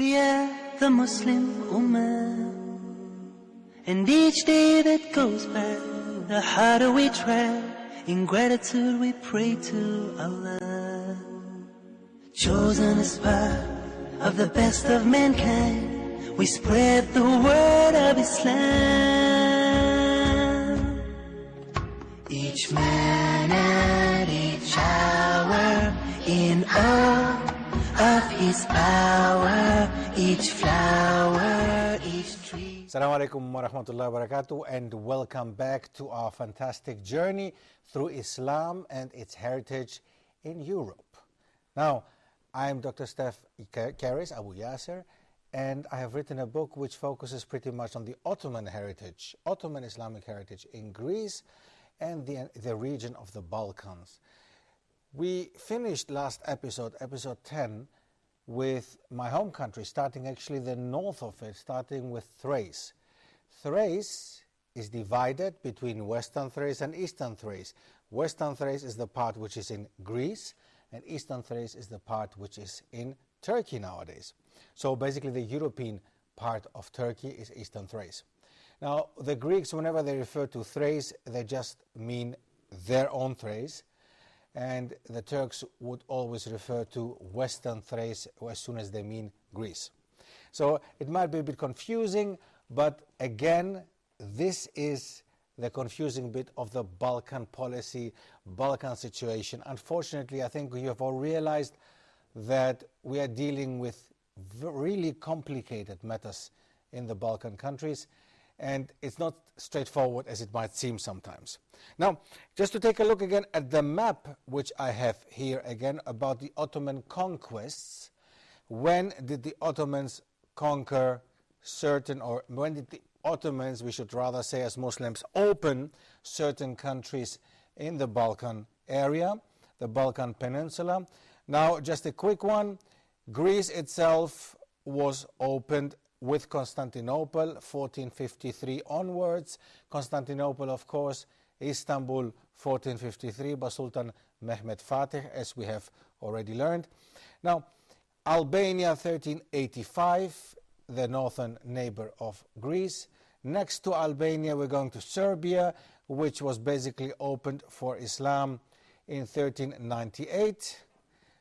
We are the Muslim Ummah, and each day that goes by, the harder we try. In gratitude we pray to Allah. Chosen as part of the best of mankind, we spread the word of Islam. Each man at each hour, in awe of his power, each flower, each tree. Assalamu alaikum wa rahmatullahi wa barakatuh, and welcome back to our fantastic journey through Islam and its heritage in Europe. Now, I'm Dr. Stef Keris, Abu Yasser, and I have written a book which focuses pretty much on the Ottoman heritage, Ottoman Islamic heritage in Greece and the region of the Balkans. We finished last episode, episode 10, with my home country, starting actually the north of it, starting with Thrace. Thrace is divided between Western Thrace and Eastern Thrace. Western Thrace is the part which is in Greece, and Eastern Thrace is the part which is in Turkey nowadays. So basically the European part of Turkey is Eastern Thrace. Now the Greeks, whenever they refer to Thrace, they just mean their own Thrace, and the Turks would always refer to Western Thrace as soon as they mean Greece. So it might be a bit confusing, but again, this is the confusing bit of the Balkan policy, Balkan situation. Unfortunately, I think you have all realized that we are dealing with really complicated matters in the Balkan countries, and it's not straightforward as it might seem sometimes. Now, just to take a look again at the map which I have here again about the Ottoman conquests. When did the Ottomans conquer certain, or when did the Ottomans, we should rather say as Muslims, open certain countries in the Balkan area, the Balkan Peninsula? Now, just a quick one. Greece itself was opened with Constantinople, 1453 onwards. Constantinople, of course, Istanbul, 1453, by Sultan Mehmed Fatih, as we have already learned. Now, Albania, 1385, the northern neighbor of Greece. Next to Albania, we're going to Serbia, which was basically opened for Islam in 1398.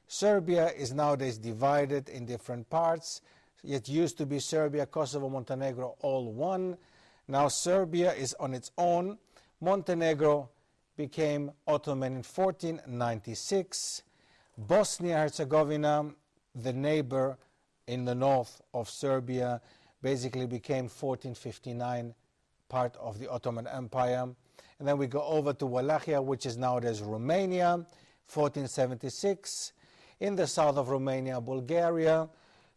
Serbia is nowadays divided in different parts. It used to be Serbia, Kosovo, Montenegro, all one. Now Serbia is on its own. Montenegro became Ottoman in 1496. Bosnia-Herzegovina, the neighbor in the north of Serbia, basically became 1459 part of the Ottoman Empire. And then we go over to Wallachia, which is nowadays Romania, 1476. In the south of Romania, Bulgaria,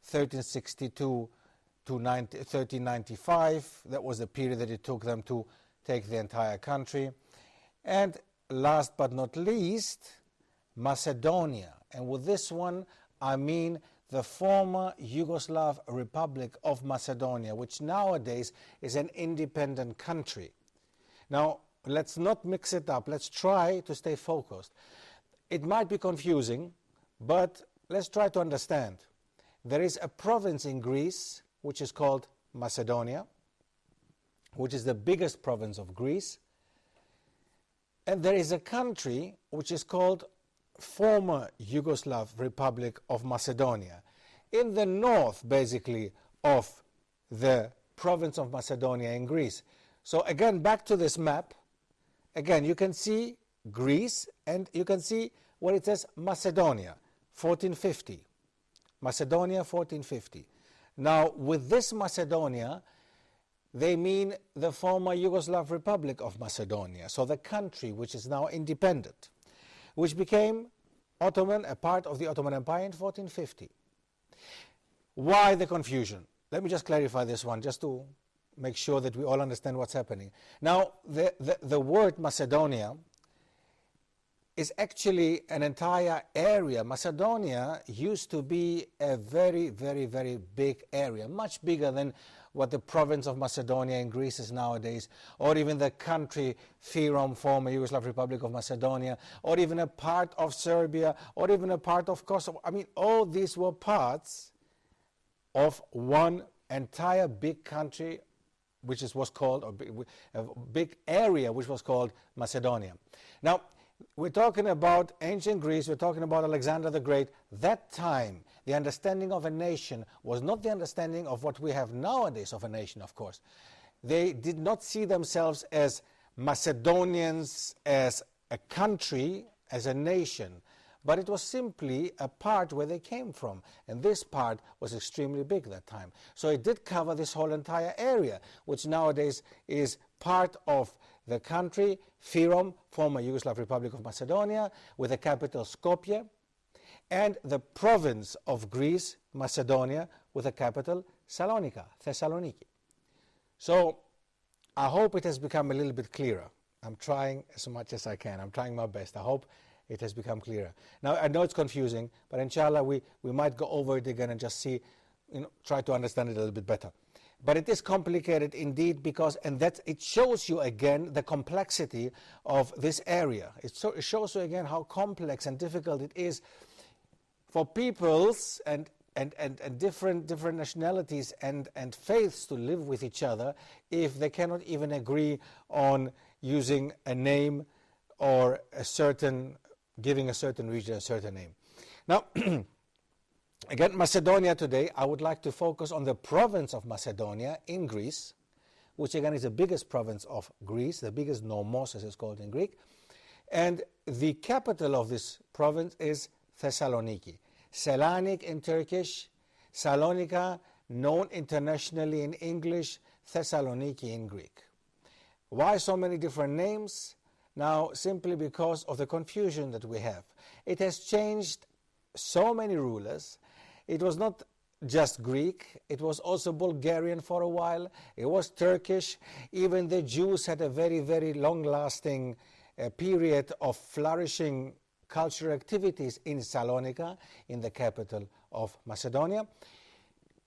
1362 to 1395. That was the period that it took them to take the entire country. And last but not least, Macedonia. And with this one, I mean the former Yugoslav Republic of Macedonia, which nowadays is an independent country. Now, let's not mix it up. Let's try to stay focused. It might be confusing, but let's try to understand. There is a province in Greece which is called Macedonia, which is the biggest province of Greece. And there is a country which is called former Yugoslav Republic of Macedonia, in the north, basically, of the province of Macedonia in Greece. So again, back to this map. Again, you can see Greece, and you can see where it says Macedonia, 1450. Macedonia, 1450. Now, with this Macedonia, they mean the former Yugoslav Republic of Macedonia, so the country which is now independent, which became Ottoman, a part of the Ottoman Empire in 1450. Why the confusion? Let me just clarify this one, just to make sure that we all understand what's happening. Now, the word Macedonia is actually an entire area. Macedonia used to be a very, very, very big area, much bigger than what the province of Macedonia in Greece is nowadays, or even the country Fyrom, former Yugoslav Republic of Macedonia, or even a part of Serbia, or even a part of Kosovo. I mean, all these were parts of one entire big country, which was called, or a big area which was called Macedonia. Now, we're talking about ancient Greece, we're talking about Alexander the Great. That time, the understanding of a nation was not the understanding of what we have nowadays of a nation, of course. They did not see themselves as Macedonians, as a country, as a nation, but it was simply a part where they came from, and this part was extremely big that time. So it did cover this whole entire area, which nowadays is part of the country Fyrom, former Yugoslav Republic of Macedonia, with the capital Skopje, and the province of Greece, Macedonia, with the capital Salonika, Thessaloniki. So I hope it has become a little bit clearer. I'm trying as much as I can. I'm trying my best. I hope it has become clearer. Now, I know it's confusing, but inshallah we might go over it again and just see, try to understand it a little bit better. But it is complicated indeed, because, and that it shows you again the complexity of this area. It shows you again how complex and difficult it is for peoples and different nationalities and faiths to live with each other if they cannot even agree on using a name or giving a certain region a certain name. Now, again, Macedonia today, I would like to focus on the province of Macedonia in Greece, which again is the biggest province of Greece, the biggest nomos as it's called in Greek. And the capital of this province is Thessaloniki. Selanik in Turkish, Salonika, known internationally in English, Thessaloniki in Greek. Why so many different names? Now, simply because of the confusion that we have. It has changed so many rulers. It was not just Greek, it was also Bulgarian for a while, it was Turkish. Even the Jews had a very, very long-lasting period of flourishing cultural activities in Salonika, in the capital of Macedonia.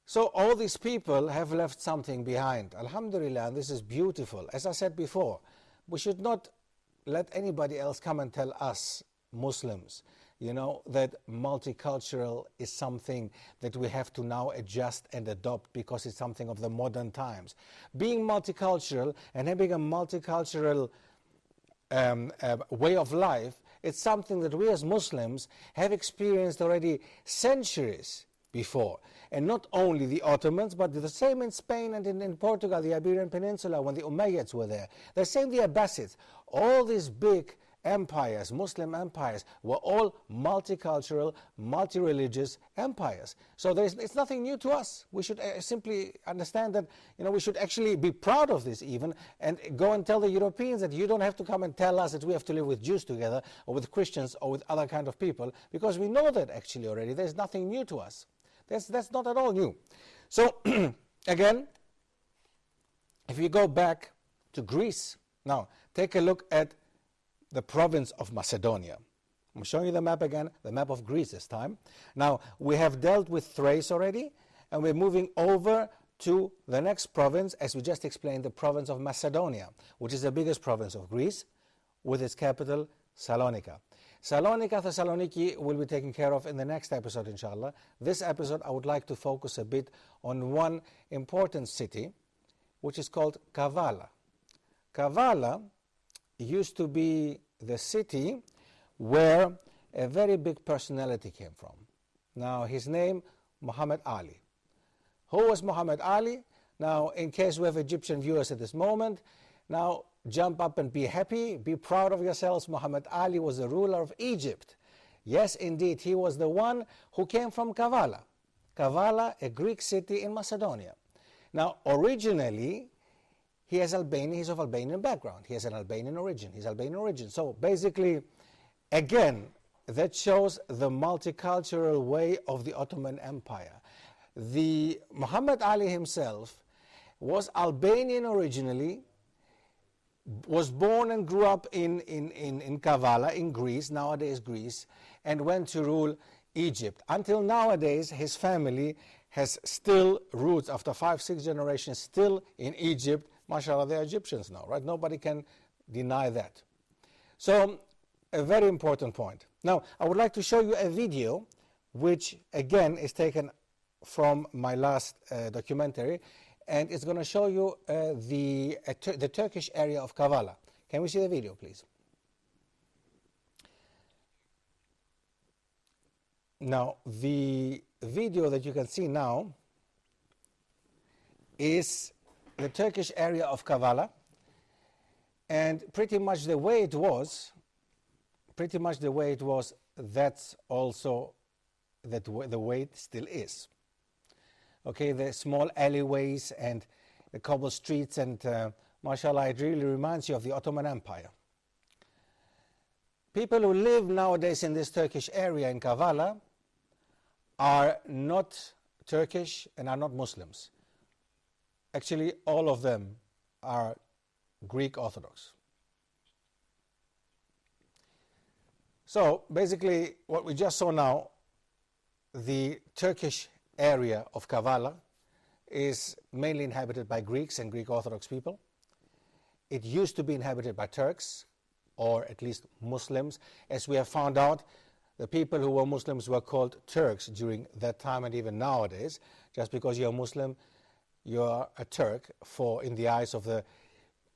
So all these people have left something behind. Alhamdulillah, and this is beautiful. As I said before, we should not let anybody else come and tell us, Muslims, that multicultural is something that we have to now adjust and adopt because it's something of the modern times. Being multicultural and having a multicultural way of life, it's something that we as Muslims have experienced already centuries before. And not only the Ottomans, but the same in Spain and in Portugal, the Iberian Peninsula, when the Umayyads were there. The same the Abbasids. All these big empires, Muslim empires, were all multicultural, multi-religious empires. So it's nothing new to us. We should simply understand that we should actually be proud of this even, and go and tell the Europeans that you don't have to come and tell us that we have to live with Jews together, or with Christians, or with other kind of people, because we know that actually already. There's nothing new to us. That's not at all new. So, again, if you go back to Greece, now take a look at the province of Macedonia. I'm showing you the map again, the map of Greece this time. Now, we have dealt with Thrace already, and we're moving over to the next province, as we just explained, the province of Macedonia, which is the biggest province of Greece, with its capital, Salonika. Salonika, Thessaloniki will be taken care of in the next episode, inshallah. This episode, I would like to focus a bit on one important city, which is called Kavala. Kavala used to be the city where a very big personality came from. Now, his name, Muhammad Ali. Who was Muhammad Ali? Now, in case we have Egyptian viewers at this moment, now jump up and be happy, be proud of yourselves. Muhammad Ali was the ruler of Egypt. Yes, indeed, he was the one who came from Kavala. Kavala, a Greek city in Macedonia. Now, originally, he's of Albanian background. He has an Albanian origin. He's Albanian origin. So basically, again, that shows the multicultural way of the Ottoman Empire. The Muhammad Ali himself was Albanian originally, was born and grew up in Kavala, in Greece, nowadays Greece, and went to rule Egypt. Until nowadays, his family has still roots, after 5-6 generations, still in Egypt. MashaAllah, they're Egyptians now, right? Nobody can deny that. So, a very important point. Now, I would like to show you a video, which, again, is taken from my last documentary, and it's going to show you the Turkish area of Kavala. Can we see the video, please? Now, the video that you can see now is the Turkish area of Kavala, and pretty much the way it was, that's also the way it still is. Okay, the small alleyways and the cobble streets, and mashallah, it really reminds you of the Ottoman Empire. People who live nowadays in this Turkish area in Kavala are not Turkish and are not Muslims. Actually, all of them are Greek Orthodox. So basically, what we just saw now, the Turkish area of Kavala is mainly inhabited by Greeks and Greek Orthodox people. It used to be inhabited by Turks, or at least Muslims. As we have found out, the people who were Muslims were called Turks during that time, and even nowadays. Just because you're a Muslim, you are a Turk in the eyes of the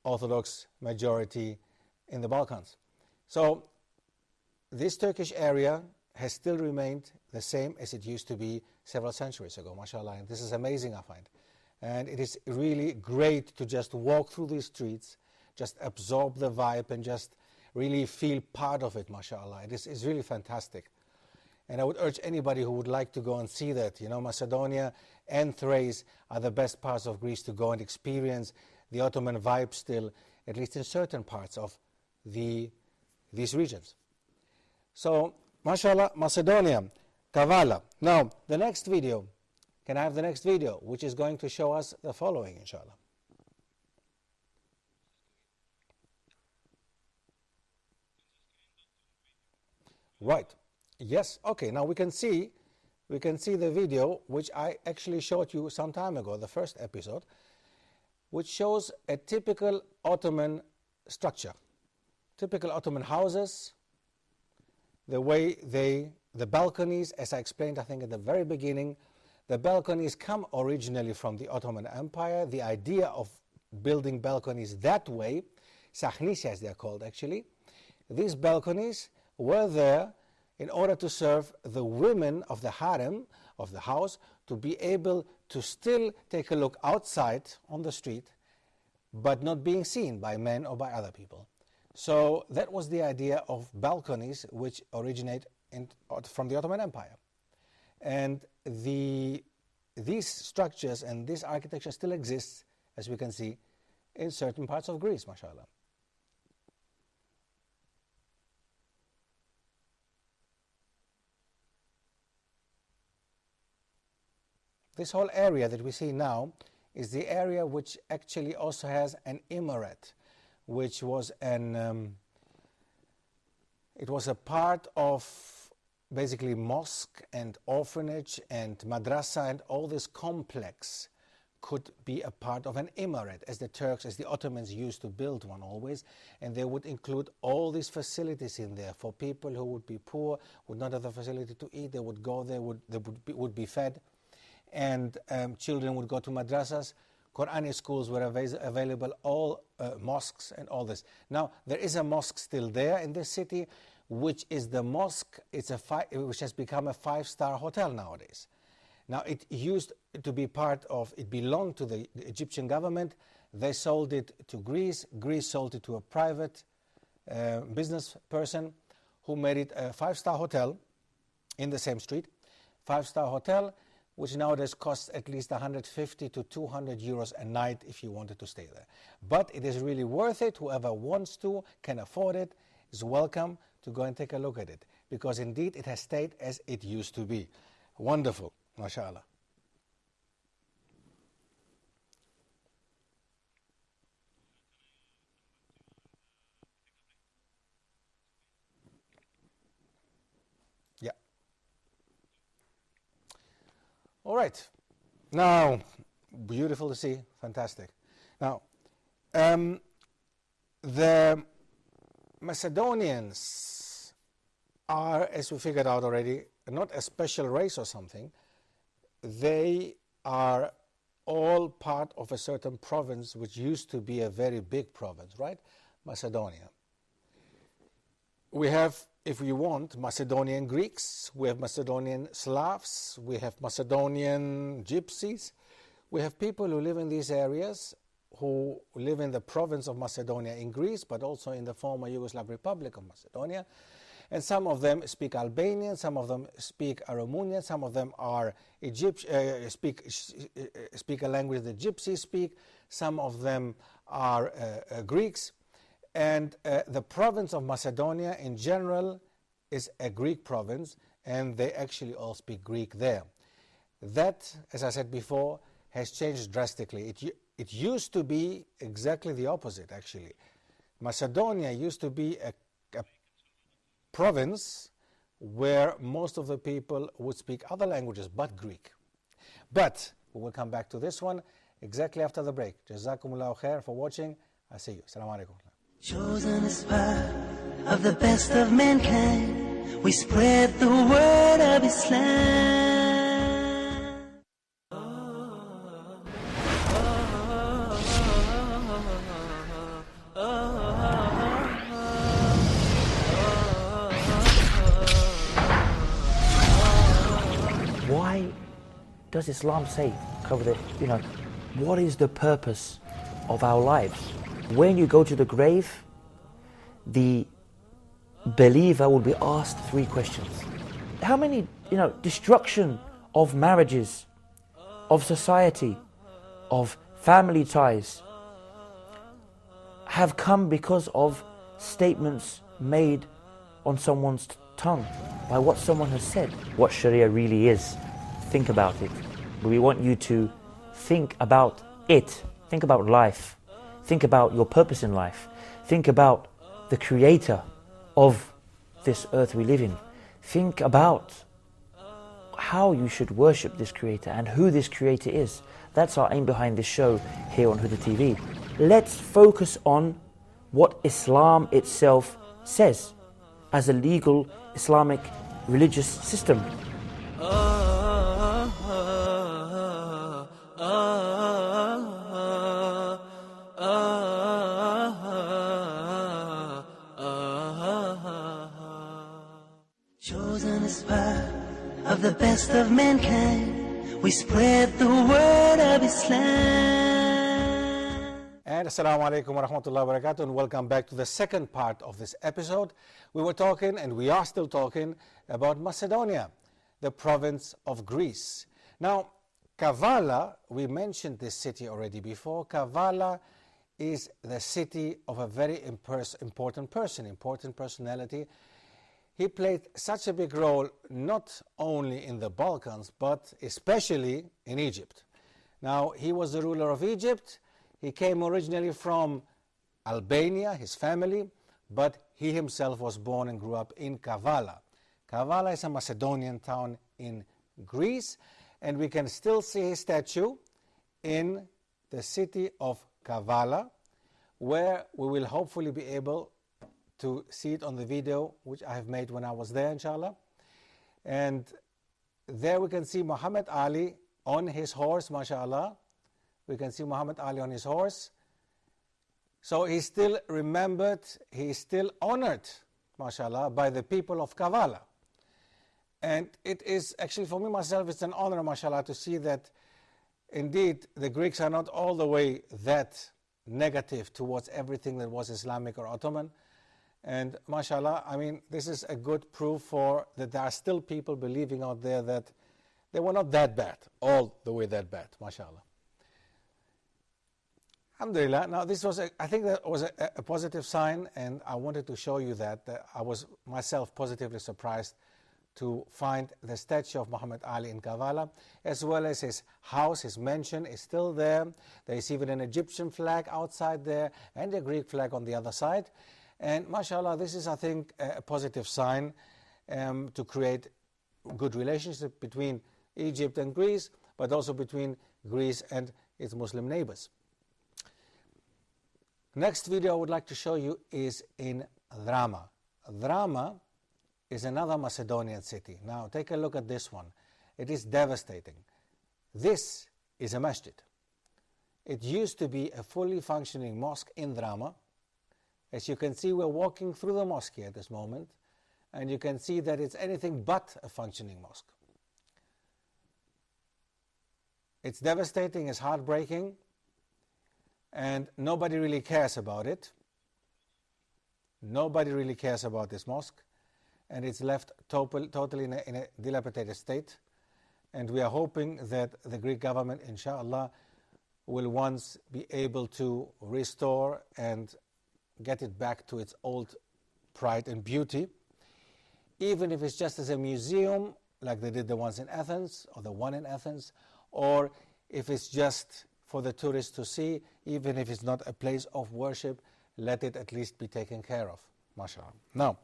Orthodox majority in the Balkans. So this Turkish area has still remained the same as it used to be several centuries ago, mashallah, and this is amazing, I find. And it is really great to just walk through these streets, just absorb the vibe and just really feel part of it, mashallah. It's really fantastic. And I would urge anybody who would like to go and see that. You know, Macedonia and Thrace are the best parts of Greece to go and experience the Ottoman vibe still, at least in certain parts of these regions. So, mashallah, Macedonia, Kavala. Now, the next video, can I have the next video, which is going to show us the following, inshallah. Right. Yes. Okay. Now we can see the video which I actually showed you some time ago, the first episode, which shows a typical Ottoman structure, typical Ottoman houses, the way the balconies, as I explained, I think at the very beginning, the balconies come originally from the Ottoman Empire. The idea of building balconies that way, sahnisi as they are called actually, these balconies were there in order to serve the women of the harem, of the house, to be able to still take a look outside on the street, but not being seen by men or by other people. So that was the idea of balconies, which originate from the Ottoman Empire. And these structures and this architecture still exists, as we can see, in certain parts of Greece, mashallah. This whole area that we see now is the area which actually also has an emirate, which was it was a part of basically mosque and orphanage and madrasa, and all this complex could be a part of an emirate, as the Ottomans used to build one always, and they would include all these facilities in there for people who would be poor, would not have the facility to eat. They would go there, would be fed, and children would go to madrasas. Quranic schools were available, all mosques and all this. Now, there is a mosque still there in this city, which is the mosque, which has become a 5-star hotel nowadays. Now, it used to be it belonged to the Egyptian government. They sold it to Greece. Greece sold it to a private business person who made it a 5-star hotel in the same street. 5-star hotel, which nowadays costs at least 150 to 200 euros a night if you wanted to stay there. But it is really worth it. Whoever wants to, can afford it, is welcome to go and take a look at it, because indeed it has stayed as it used to be. Wonderful, mashallah. Yeah. All right. Now, beautiful to see, fantastic. Now, the Macedonians are, as we figured out already, not a special race or something. they are all part of a certain province which used to be a very big province, right? Macedonia. We have, if we want, Macedonian Greeks, we have Macedonian Slavs, we have Macedonian Gypsies. We have people who live in these areas, who live in the province of Macedonia in Greece, but also in the former Yugoslav Republic of Macedonia. And some of them speak Albanian, some of them speak Aromanian, some of them are speak a language the Gypsies speak, some of them are Greeks. And the province of Macedonia in general is a Greek province, and they actually all speak Greek there. That, as I said before, has changed drastically. It used to be exactly the opposite, actually. Macedonia used to be a province where most of the people would speak other languages but Greek. But we will come back to this one exactly after the break. Jazakumullahu khair for watching. I see you. Assalamu alaikum. Chosen as part of the best of mankind, we spread the word of Islam. Why does Islam say, what is the purpose of our lives? When you go to the grave, the believer will be asked 3 questions. How many, destruction of marriages, of society, of family ties have come because of statements made on someone's tongue, by what someone has said. What Sharia really is, think about it. But we want you to think about it. Think about life. Think about your purpose in life. Think about the creator of this earth we live in. Think about how you should worship this creator and who this creator is. That's our aim behind this show here on Huda TV. Let's focus on what Islam itself says as a legal Islamic religious system. Chosen as part of the best of mankind, we spread the word of Islam. And Assalamu alaikum wa rahmatullahi wa barakatuh, and welcome back to the second part of this episode. We were talking, and we are still talking, about Macedonia, the province of Greece. Now, Kavala, we mentioned this city already before. Kavala is the city of a very important personality. He played such a big role not only in the Balkans, but especially in Egypt. Now, he was the ruler of Egypt. He came originally from Albania, his family, but he himself was born and grew up in Kavala. Kavala is a Macedonian town in Greece, and we can still see his statue in the city of Kavala, where we will hopefully be able to see it on the video which I have made when I was there, inshallah. And there we can see Muhammad Ali on his horse, mashallah. We can see Muhammad Ali on his horse. So he's still remembered, he is still honored, mashallah, by the people of Kavala. And it is actually, for me myself, it's an honor, mashallah, to see that indeed the Greeks are not all the way that negative towards everything that was Islamic or Ottoman. And mashallah, I mean, this is a good proof for that there are still people believing out there that they were not that bad, all the way that bad, mashallah. Alhamdulillah. Now this was, I think that was a positive sign, and I wanted to show you that. I was myself positively surprised to find the statue of Muhammad Ali in Kavala, as well as his house, his mansion is still there. There is even an Egyptian flag outside there and a Greek flag on the other side. And mashallah, this is, I think, a positive sign to create good relationship between Egypt and Greece, but also between Greece and its Muslim neighbors. Next video I would like to show you is in Drama. Drama is another Macedonian city. Now take a look at this one. It is devastating. This is a masjid. It used to be a fully functioning mosque in Drama. As you can see, we're walking through the mosque here at this moment, and you can see that it's anything but a functioning mosque. It's devastating, it's heartbreaking, and nobody really cares about it. Nobody really cares about this mosque, and it's left totally in a dilapidated state. And we are hoping that the Greek government, inshallah, will once be able to restore and get it back to its old pride and beauty, even if it's just as a museum, like they did the ones in Athens, or the one in Athens, or if it's just for the tourists to see, even if it's not a place of worship, let it at least be taken care of, mashallah. Now,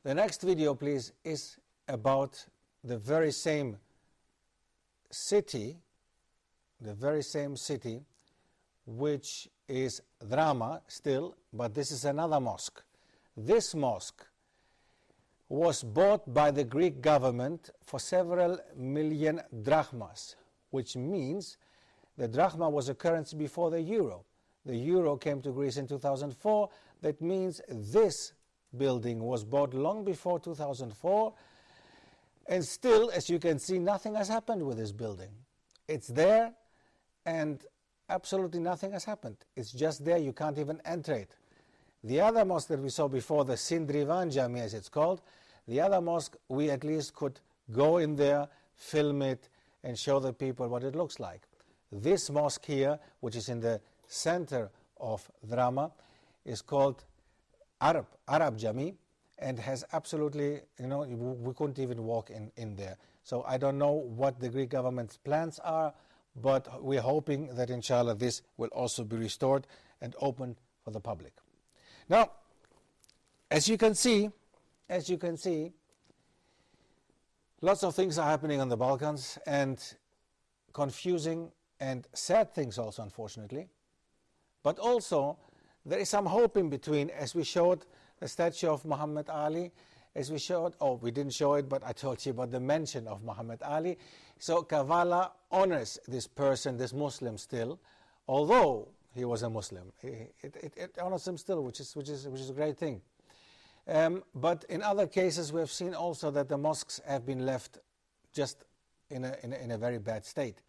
the next video, please, is about the very same city, which is Drama still, but this is another mosque. This mosque was bought by the Greek government for several million drachmas, which means the drachma was a currency before the euro. The euro came to Greece in 2004. That means this building was bought long before 2004. And still, as you can see, nothing has happened with this building. It's there, and absolutely nothing has happened. It's just there, you can't even enter it. The other mosque that we saw before, the Sindrivan Jami as it's called, the other mosque, we at least could go in there, film it, and show the people what it looks like. This mosque here, which is in the center of Drama, is called Arab Jami, and has absolutely, we couldn't even walk in there. So I don't know what the Greek government's plans are, but we're hoping that inshallah this will also be restored and opened for the public. Now, as you can see, lots of things are happening on the Balkans, and confusing and sad things also, unfortunately. But also, there is some hope in between, as we showed the statue of Muhammad Ali, as we showed, we didn't show it, but I told you about the mention of Muhammad Ali. So Kavala honors this person, this Muslim still, although he was a Muslim. It honors him still, which is a great thing. But in other cases, we have seen also that the mosques have been left just in a very bad state.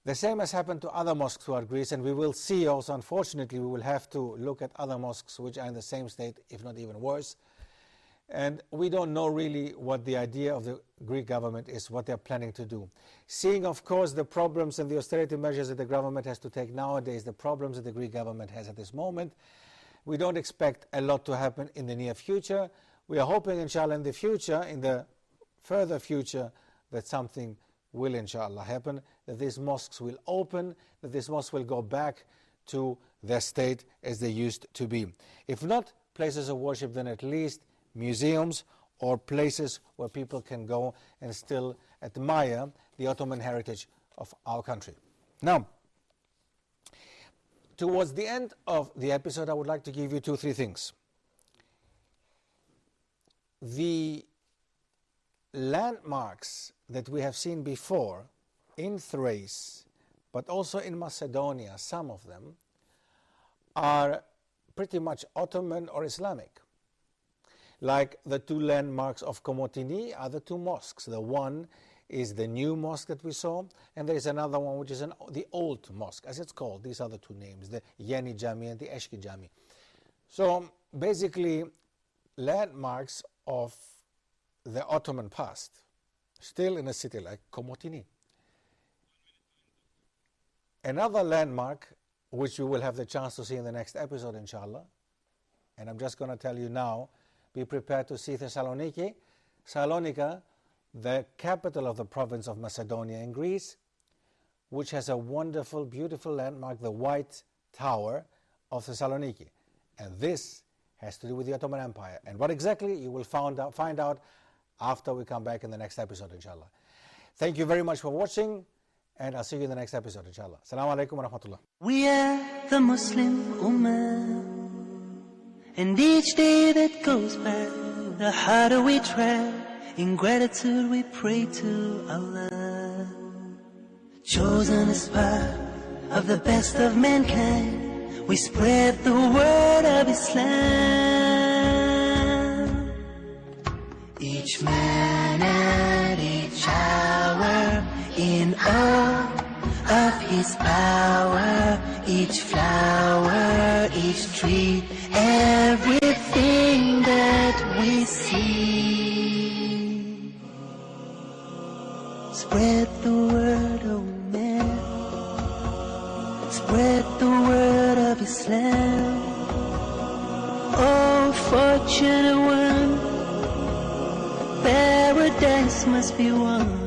The same has happened to other mosques throughout Greece, and we will see also, unfortunately, we will have to look at other mosques which are in the same state, if not even worse. And we don't know really what the idea of the Greek government is, what they're planning to do. Seeing, of course, the problems and the austerity measures that the government has to take nowadays, the problems that the Greek government has at this moment, we don't expect a lot to happen in the near future. We are hoping, inshallah, in the future, in the further future, that something will, inshallah, happen, that these mosques will open, that these mosques will go back to their state as they used to be. If not places of worship, then at least museums or places where people can go and still admire the Ottoman heritage of our country. Now, towards the end of the episode, I would like to give you 2-3 things. The landmarks that we have seen before in Thrace, but also in Macedonia, some of them, are pretty much Ottoman or Islamic. Like the 2 landmarks of Komotini are the 2 mosques. The one is the new mosque that we saw, and there is another one which is the old mosque, as it's called. These are the 2 names, the Yeni Jami and the Eşki Jami. So basically, landmarks of the Ottoman past, still in a city like Komotini. Another landmark, which we will have the chance to see in the next episode, inshallah, and I'm just going to tell you now, be prepared to see Thessaloniki, Salonika, the capital of the province of Macedonia in Greece, which has a wonderful, beautiful landmark, the White Tower of Thessaloniki. And this has to do with the Ottoman Empire. And what exactly, you will find out after we come back in the next episode, inshallah. Thank you very much for watching, and I'll see you in the next episode, inshallah. Assalamu alaikum wa rahmatullah. We are the Muslim Ummah, and each day that goes by, the harder we try In gratitude we pray to Allah. Chosen as part of the best of mankind, we spread the word of Islam. Each man at each hour, in awe of his power, each flower, each tree, everything that we see. Spread the word, oh man, spread the word of Islam. Oh fortunate one, paradise must be won.